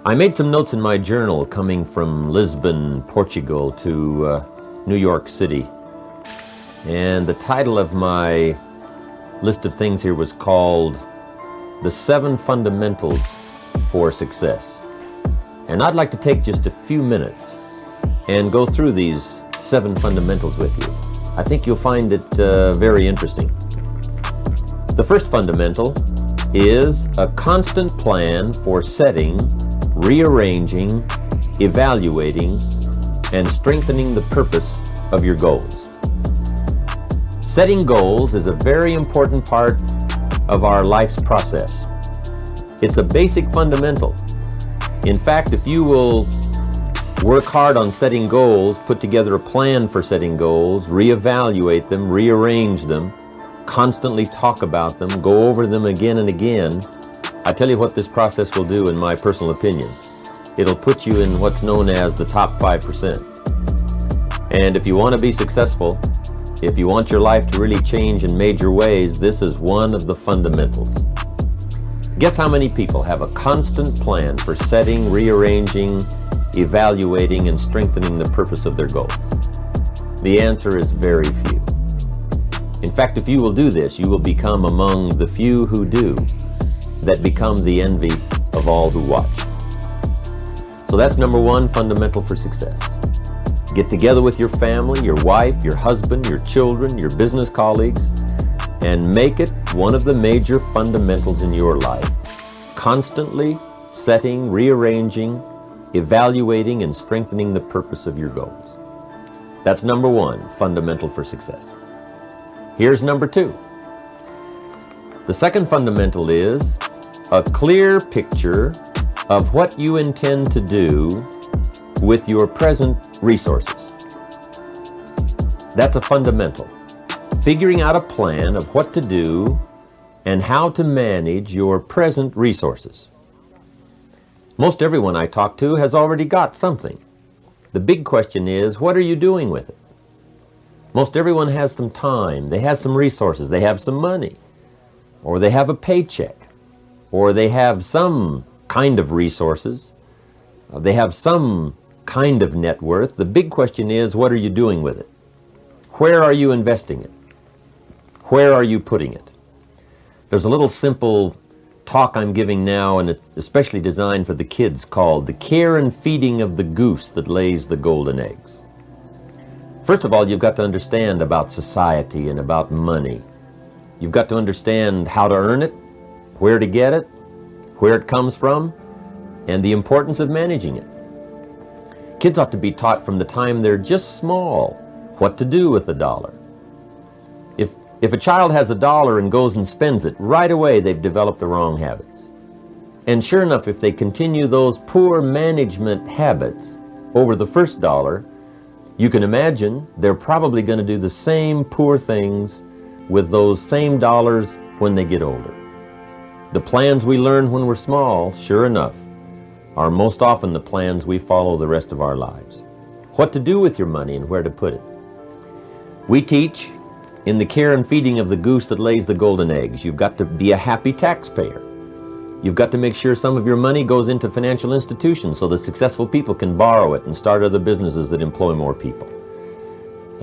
I made some notes in my journal coming from Lisbon, Portugal to New York City. And the title of my list of things here was called The 7 Fundamentals for Success. And I'd like to take just a few minutes and go through these 7 fundamentals with you. I think you'll find it very interesting. The first fundamental is a constant plan for setting, rearranging, evaluating, and strengthening the purpose of your goals. Setting goals is a very important part of our life's process. It's a basic fundamental. In fact, if you will work hard on setting goals, put together a plan for setting goals, reevaluate them, rearrange them, constantly talk about them, go over them again and again, I tell you what this process will do, in my personal opinion. It'll put you in what's known as the top 5%. And if you want to be successful, if you want your life to really change in major ways, this is one of the fundamentals. Guess how many people have a constant plan for setting, rearranging, evaluating, and strengthening the purpose of their goals? The answer is very few. In fact, if you will do this, you will become among the few who do, that become the envy of all who watch. So that's number 1 fundamental for success. Get together with your family, your wife, your husband, your children, your business colleagues, and make it one of the major fundamentals in your life. Constantly setting, rearranging, evaluating, and strengthening the purpose of your goals. That's number 1 fundamental for success. Here's number 2. The second fundamental is a clear picture of what you intend to do with your present resources. That's a fundamental. Figuring out a plan of what to do and how to manage your present resources. Most everyone I talk to has already got something. The big question is, what are you doing with it? Most everyone has some time, they have some resources, they have some money, or they have a paycheck, or they have some kind of resources, they have some kind of net worth. The big question is, what are you doing with it? Where are you investing it? Where are you putting it? There's a little simple talk I'm giving now, and it's especially designed for the kids, called The Care and Feeding of the Goose That Lays the Golden Eggs. First of all, you've got to understand about society and about money. You've got to understand how to earn it, where to get it, where it comes from, and the importance of managing it. Kids ought to be taught from the time they're just small what to do with $1. If a child has $1 and goes and spends it, right away they've developed the wrong habits. And sure enough, if they continue those poor management habits over the first $1, you can imagine they're probably going to do the same poor things with those same dollars when they get older. The plans we learn when we're small, sure enough, are most often the plans we follow the rest of our lives. What to do with your money and where to put it. We teach in The Care and Feeding of the Goose That Lays the Golden Eggs, you've got to be a happy taxpayer. You've got to make sure some of your money goes into financial institutions so that successful people can borrow it and start other businesses that employ more people.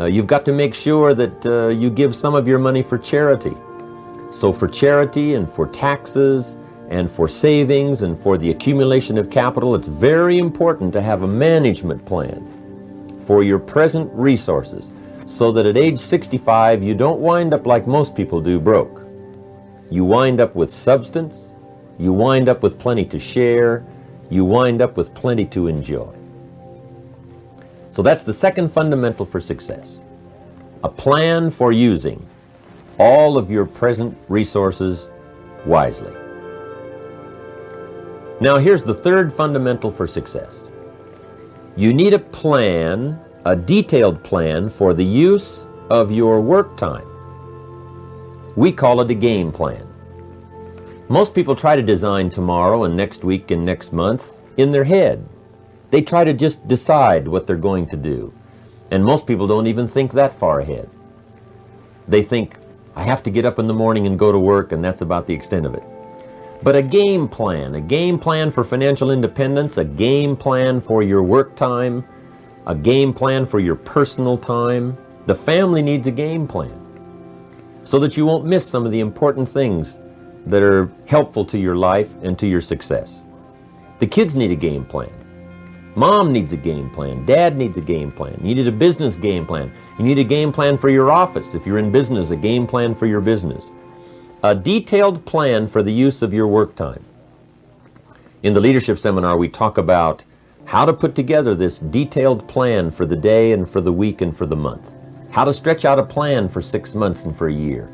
You've got to make sure that you give some of your money for charity. So for charity and for taxes and for savings and for the accumulation of capital, it's very important to have a management plan for your present resources so that at age 65 you don't wind up like most people do, broke. You wind up with substance, you wind up with plenty to share, you wind up with plenty to enjoy. So that's the second fundamental for success. A plan for using all of your present resources wisely. Now here's the third fundamental for success. You need a plan, a detailed plan for the use of your work time. We call it a game plan. Most people try to design tomorrow and next week and next month in their head. They try to just decide what they're going to do. And most people don't even think that far ahead. They think, I have to get up in the morning and go to work, and that's about the extent of it. but a game plan for financial independence, a game plan for your work time, a game plan for your personal time. The family needs a game plan so that you won't miss some of the important things that are helpful to your life and to your success. The kids need a game plan. Mom needs a game plan. Dad needs a game plan. You need a business game plan. You need a game plan for your office. If you're in business, a game plan for your business. A detailed plan for the use of your work time. In the leadership seminar, we talk about how to put together this detailed plan for the day and for the week and for the month. How to stretch out a plan for 6 months and for a year.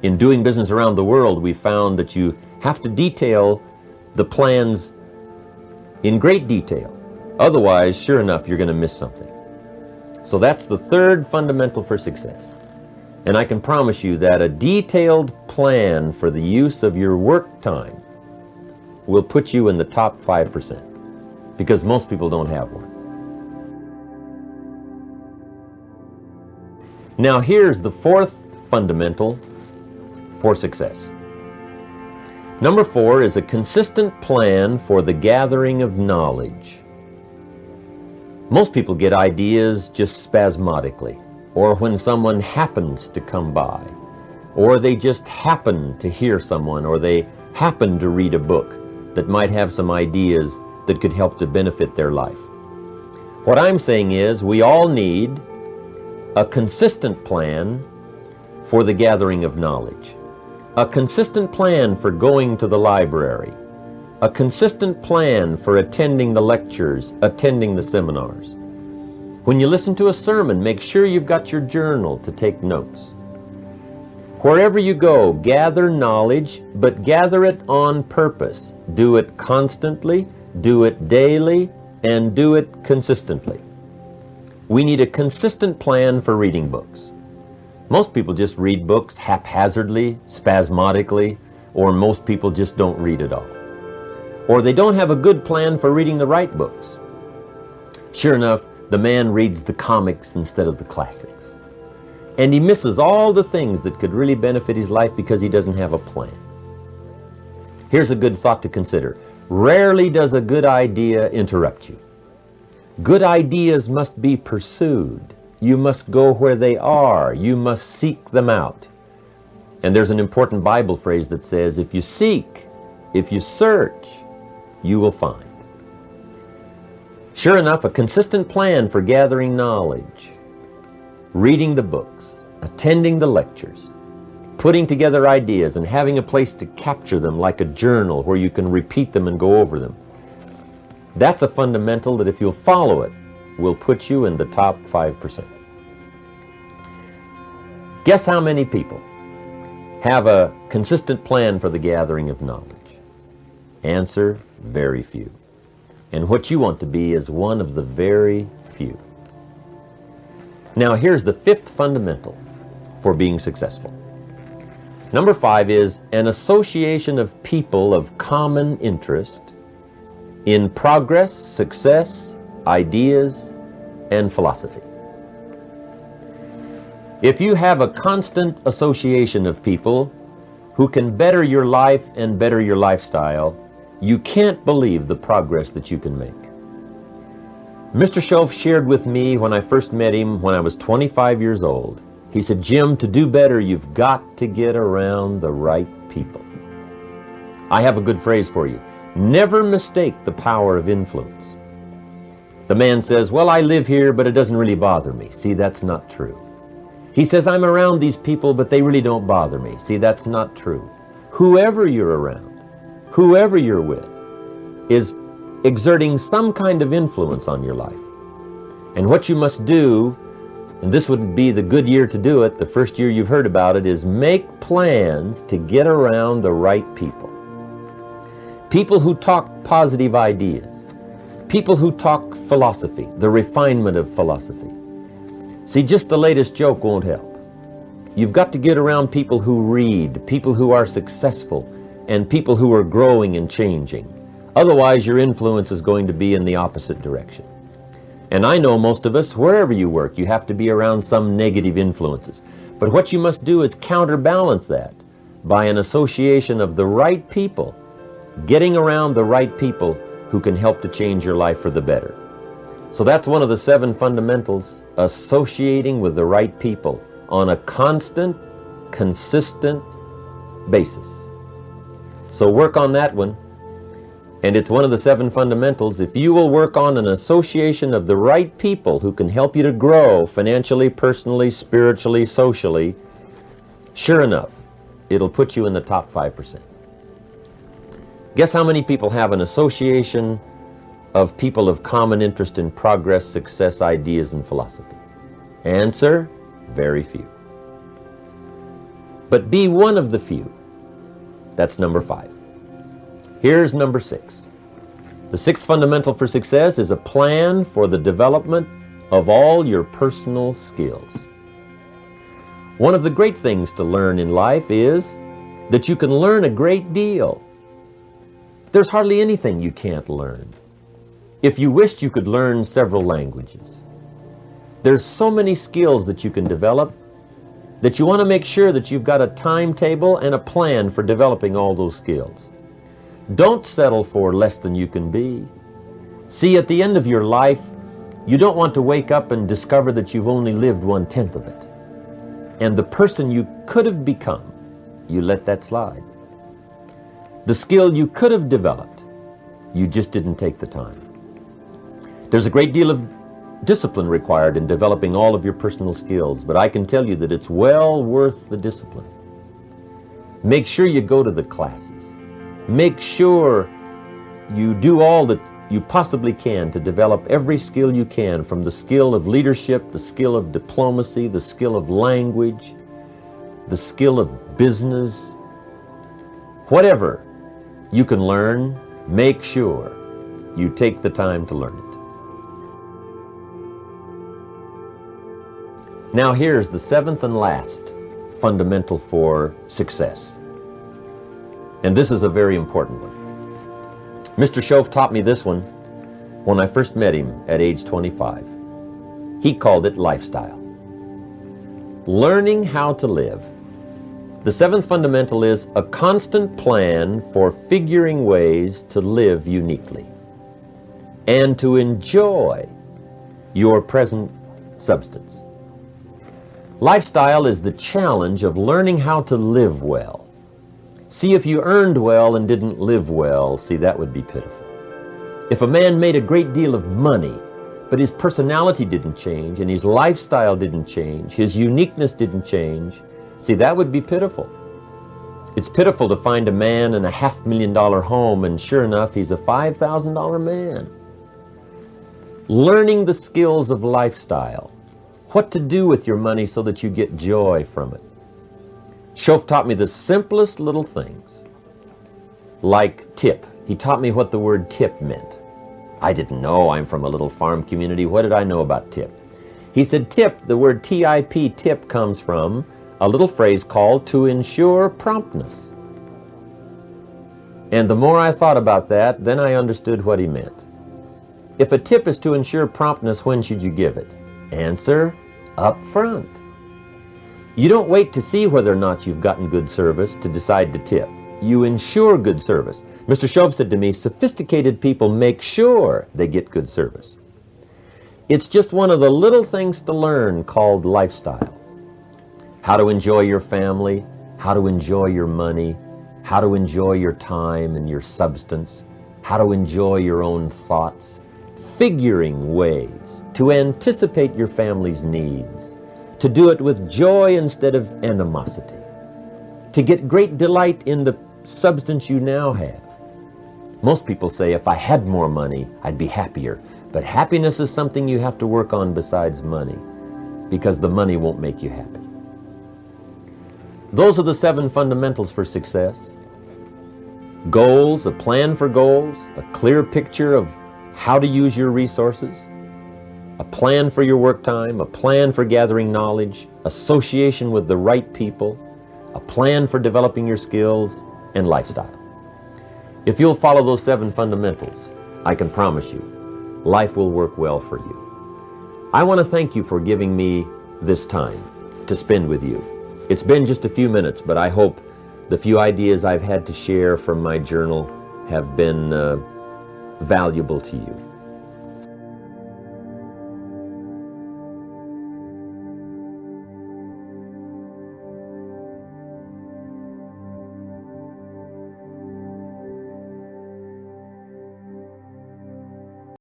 In doing business around the world, we found that you have to detail the plans in great detail. Otherwise, sure enough, you're going to miss something. So that's the third fundamental for success. And I can promise you that a detailed plan for the use of your work time will put you in the top 5%, because most people don't have one. Now here's the fourth fundamental for success. Number 4 is a consistent plan for the gathering of knowledge. Most people get ideas just spasmodically, or when someone happens to come by, or they just happen to hear someone, or they happen to read a book that might have some ideas that could help to benefit their life. What I'm saying is we all need a consistent plan for the gathering of knowledge, a consistent plan for going to the library, a consistent plan for attending the lectures, attending the seminars. When you listen to a sermon, make sure you've got your journal to take notes. Wherever you go, gather knowledge, but gather it on purpose. Do it constantly, do it daily, and do it consistently. We need a consistent plan for reading books. Most people just read books haphazardly, spasmodically, or most people just don't read at all. Or they don't have a good plan for reading the right books. Sure enough, the man reads the comics instead of the classics. And he misses all the things that could really benefit his life because he doesn't have a plan. Here's a good thought to consider. Rarely does a good idea interrupt you. Good ideas must be pursued. You must go where they are. You must seek them out. And there's an important Bible phrase that says, if you seek, if you search, you will find. Sure enough, a consistent plan for gathering knowledge, reading the books, attending the lectures, putting together ideas and having a place to capture them like a journal where you can repeat them and go over them. That's a fundamental that if you'll follow it, will put you in the top 5%. Guess how many people have a consistent plan for the gathering of knowledge? Answer, very few. And what you want to be is one of the very few. Now here's the fifth fundamental for being successful. Number 5 is an association of people of common interest in progress, success, ideas, and philosophy. If you have a constant association of people who can better your life and better your lifestyle, you can't believe the progress that you can make. Mr. Shoaff shared with me when I first met him when I was 25 years old. He said, Jim, to do better, you've got to get around the right people. I have a good phrase for you. Never mistake the power of influence. The man says, well, I live here, but it doesn't really bother me. See, that's not true. He says, I'm around these people, but they really don't bother me. See, that's not true. Whoever you're around, whoever you're with, is exerting some kind of influence on your life. And what you must do, and this would be the good year to do it, the first year you've heard about it, is make plans to get around the right people. People who talk positive ideas. People who talk philosophy, the refinement of philosophy. See, just the latest joke won't help. You've got to get around people who read, people who are successful, and people who are growing and changing. Otherwise, your influence is going to be in the opposite direction. And I know most of us, wherever you work, you have to be around some negative influences. But what you must do is counterbalance that by an association of the right people getting around the right people who can help to change your life for the better. So that's one of the 7 fundamentals, associating with the right people on a constant, consistent basis. So work on that one. And it's one of the 7 fundamentals. If you will work on an association of the right people who can help you to grow financially, personally, spiritually, socially, sure enough, it'll put you in the top 5%. Guess how many people have an association of people of common interest in progress, success, ideas, and philosophy? Answer, very few. But be one of the few. That's number 5. Here's number 6. The 6th fundamental for success is a plan for the development of all your personal skills. One of the great things to learn in life is that you can learn a great deal. There's hardly anything you can't learn. If you wished, you could learn several languages. There's so many skills that you can develop that you want to make sure that you've got a timetable and a plan for developing all those skills. Don't settle for less than you can be. See, at the end of your life, you don't want to wake up and discover that you've only lived 1/10 of it. And the person you could have become, you let that slide. The skill you could have developed, you just didn't take the time. There's a great deal of discipline required in developing all of your personal skills, but I can tell you that it's well worth the discipline. Make sure you go to the classes. Make sure you do all that you possibly can to develop every skill you can, from the skill of leadership, the skill of diplomacy, the skill of language, the skill of business. Whatever you can learn, make sure you take the time to learn it. Now here's the 7th and last fundamental for success. And this is a very important one. Mr. Shove taught me this one when I first met him at age 25. He called it lifestyle. Learning how to live. The 7th fundamental is a constant plan for figuring ways to live uniquely and to enjoy your present substance. Lifestyle is the challenge of learning how to live well. See, if you earned well and didn't live well, see, that would be pitiful. If a man made a great deal of money, but his personality didn't change and his lifestyle didn't change, his uniqueness didn't change, see, that would be pitiful. It's pitiful to find a man in a $500,000 home and sure enough, he's a $5,000 man. Learning the skills of lifestyle, what to do with your money so that you get joy from it. Shof taught me the simplest little things, like tip. He taught me what the word tip meant. I didn't know. I'm from a little farm community. What did I know about tip? He said tip, the word T-I-P, tip, comes from a little phrase called to ensure promptness. And the more I thought about that, then I understood what he meant. If a tip is to ensure promptness, when should you give it? Answer, up front. You don't wait to see whether or not you've gotten good service to decide to tip. You ensure good service. Mr. Shove said to me, sophisticated people make sure they get good service. It's just one of the little things to learn called lifestyle. How to enjoy your family, how to enjoy your money, how to enjoy your time and your substance, how to enjoy your own thoughts, figuring ways to anticipate your family's needs, to do it with joy instead of animosity, to get great delight in the substance you now have. Most people say, if I had more money, I'd be happier. But happiness is something you have to work on besides money, because the money won't make you happy. Those are the 7 fundamentals for success. Goals, a plan for goals, a clear picture of how to use your resources, a plan for your work time, a plan for gathering knowledge, association with the right people, a plan for developing your skills, and lifestyle. If you'll follow those 7 fundamentals, I can promise you, life will work well for you. I want to thank you for giving me this time to spend with you. It's been just a few minutes, but I hope the few ideas I've had to share from my journal have been valuable to you.